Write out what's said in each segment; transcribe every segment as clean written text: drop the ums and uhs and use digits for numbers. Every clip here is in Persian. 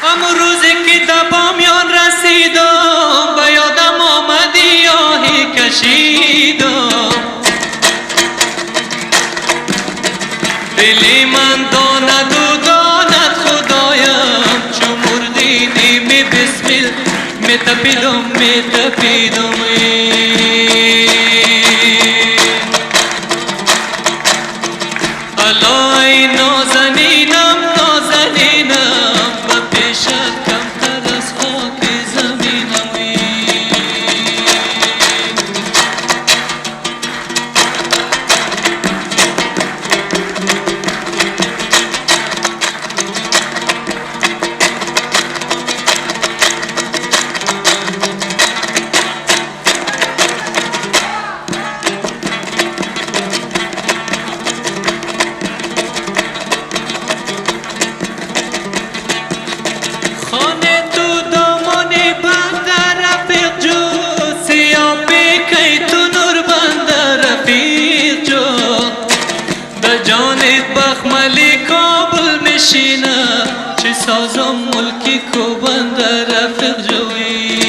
اما روزی که تا بامیان رسیدم به یادم آمدی آهی کشیدم دلی من داند و داند خدایم چو مردینی می بسمل می تپیدم می تپیدم الای نازنینم نازنینم و پیشت کمتر از خاک زمینم چه سازم ملکی کو بنده رفیق جوی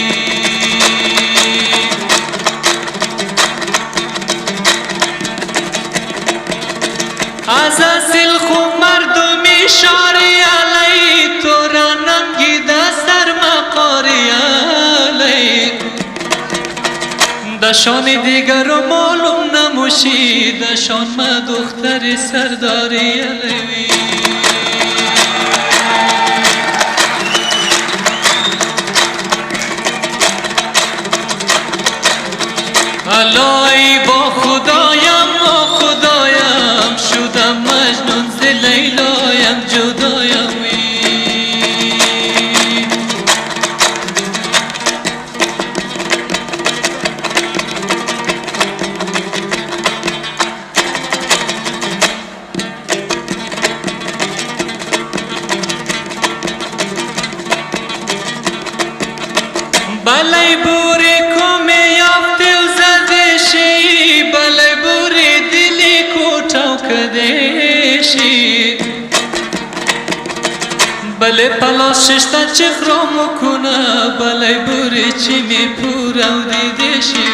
از اصل خو مردمی شاری علی تو را ننگیده سر مقاری علی دشان دیگر رو معلوم نموشی دشان ما دختر سرداری علی الهی با خدایم شدم مجنون ز لیلایم جدایم بلای بوری کمی یافته و زدشی بلای بوری دلی کوتاو کدشی بلای پلاشش تا چخرامو کنه بلای بوری چی می پورو دیدشی